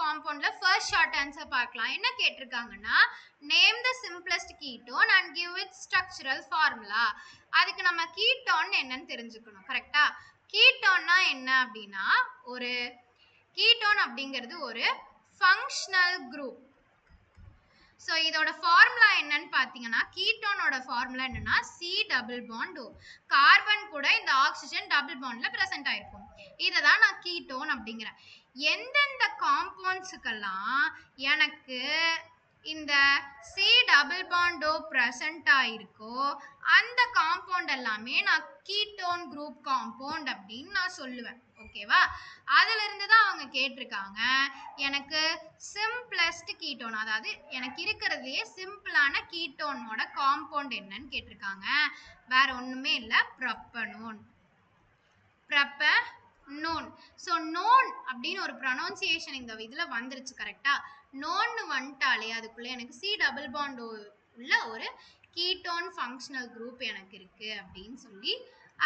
காம்பவுண்ட்ல first short answer பார்க்கலாம். என்ன கேட்டிருக்காங்கன்னா, name the simplest ketone and give its structural formula. அதுக்கு நம்ம கீட்டோன் என்னன்னு தெரிஞ்சுக்கணும். கரெக்டா? கீட்டோன்னா என்ன அப்படின்னா, ஒரு கீட்டோன் அப்படிங்கிறது ஒரு ஃபங்க்ஷனல் குரூப். ஸோ இதோட ஃபார்முலா என்னன்னு பார்த்தீங்கன்னா, கீட்டோனோட ஃபார்முலா என்னன்னா C double bond O. Carbon கூட இந்த ஆக்சிஜன் டபுள் பாண்ட்ல பிரசன்ட் ஆயிருக்கும். இதை தான் நான் கீட்டோன் அப்படிங்கிறேன். எந்தெந்த காம்பவுண்ட்ஸுக்கெல்லாம் எனக்கு இந்த C double bond O present ஆயிருக்கோ அந்த காம்பவுண்ட் எல்லாமே நான் கீட்டோன் குரூப் காம்பவுண்ட் அப்படின்னு நான் சொல்லுவேன். ஓகேவா? அதுல இருந்து தான் அவங்க கேட்டிருக்காங்க, எனக்கு சிம்பிளஸ்ட் கீட்டோன், அதாவது எனக்கு இருக்கிறதுலயே சிம்பிளான கீட்டோனோட காம்பவுண்ட் என்னன்னு கேட்டிருக்காங்க. வேற ஒண்ணுமே இல்லை, ப்ரொப்பனோன். ப்ரொப்பனோன். ஸோ நோன் அப்படின்னு ஒரு ப்ரொனவுன்சியேஷன் இந்த இதில் வந்துருச்சு. கரெக்டா? நோன்னு வந்துட்டாலே அதுக்குள்ளே எனக்கு சி டபுள் பாண்ட் உள்ள ஒரு கீட்டோன் ஃபங்க்ஷனல் குரூப் எனக்கு இருக்கு அப்படின்னு சொல்லி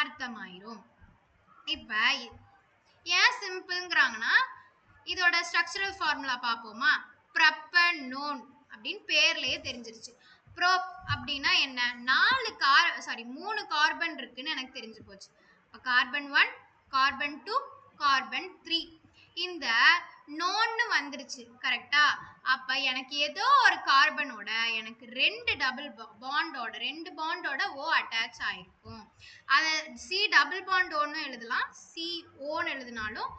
அர்த்தமாயிரும். இப்போ ஏன் சிம்பிள்ங்கிறாங்கன்னா, இதோட ஸ்ட்ரக்சரல் ஃபார்முலா பார்ப்போமா? ப்ரொப்பனோன் அப்படின்னு பேர்லயே தெரிஞ்சிருச்சு. ப்ரோப் அப்படின்னா என்ன? 3 கார்பன் இருக்குன்னு எனக்கு தெரிஞ்சு போச்சு. Carbon 1, carbon 2, carbon 3. இந்த நோன்னு வந்துருச்சு. கரெக்டா? அப்ப எனக்கு ஏதோ ஒரு கார்பனோட எனக்கு ரெண்டு பாண்டோட ஓ அட்டாச் ஆயிருக்கும். அதை சி டபுள் பாண்ட் ஓன்னு எழுதலாம், சி ஓன்னு எழுதினாலும்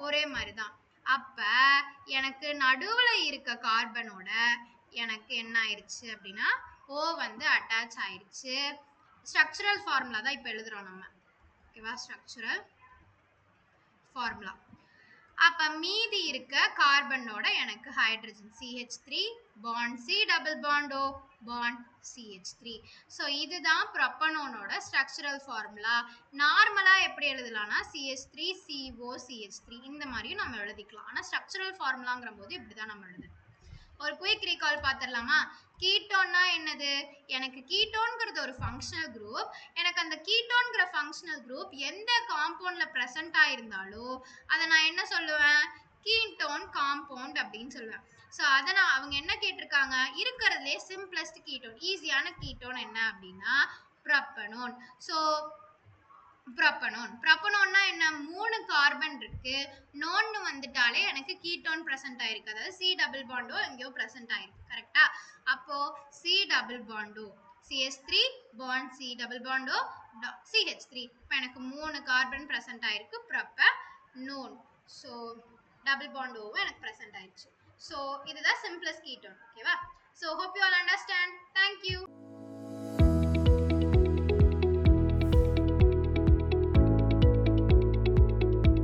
ஒரே மாதிரி தான். அப்ப எனக்கு நடுவுல இருக்க கார்பனோட எனக்கு என்ன ஆயிருச்சு அப்படின்னா ஓ வந்து அட்டாச் ஆயிருச்சு. ஸ்ட்ரக்சரல் ஃபார்முலா தான் இப்போ எழுதுறோம் நம்ம. ஓகேவா? Structural formula. அப்ப மீதி இருக்க கார்பனோட எனக்கு hydrogen CH3 bond C double bond O bond CH3. So இதுதான் ப்ரொப்பனோனோட ஸ்ட்ரக்சரல் ஃபார்முலா. நார்மலா எப்படி எழுதலாம்னா CH3 CO CH3 இந்த மாதிரியும் நம்ம எழுதிக்கலாம். ஆனால் ஸ்ட்ரக்சரல் ஃபார்முலாங்கிற போது இப்படிதான் நம்ம எழுதணும். ஒரு குயிக் ரீகால் பார்த்துடலாமா? கீட்டோன்னா என்னது? எனக்கு கீட்டோன்கிறது ஒரு ஃபங்க்ஷனல் குரூப். எனக்கு அந்த கீட்டோன்கிற ஃபங்க்ஷனல் குரூப் எந்த காம்பவுண்ட்ல பிரசன்ட் ஆயிருந்தாலோ அதை நான் என்ன சொல்லுவேன்? கீட்டோன் காம்பவுண்ட் அப்படின்னு சொல்லுவேன். ஸோ அதை அவங்க என்ன கேட்டிருக்காங்க? இருக்கிறதுலே சிம்பிளஸ்ட் கீட்டோன், ஈஸியான கீட்டோன் என்ன அப்படின்னா ப்ரொப்பனோன். ஸோ ப்ரொப்பனோன்னா என்ன? 3 கார்பன் இருக்கு, நோன்னு வந்துட்டாலே எனக்கு கீட்டோன் பிரசன்ட் ஆயிருக்கு. அதாவது சி டபுள் பாண்டோ எங்கேயோ பிரசன்ட் ஆயிருக்கு. கரெக்டா? அப்போ சி டபுள் பாண்டோ CH3 பாண்ட் சி டபுள் பாண்டோ CH3. இப்போ எனக்கு 3 கார்பன் பிரசன்ட் ஆயிருக்கு, ப்ரொப்பனோன். ஸோ டபுள் பாண்டோவும் எனக்கு பிரசன்ட் ஆயிடுச்சு. ஸோ இதுதான் சிம்பிளஸ்ட் கீட்டோன். ஓகேவா? So hope you all understand. Thank you.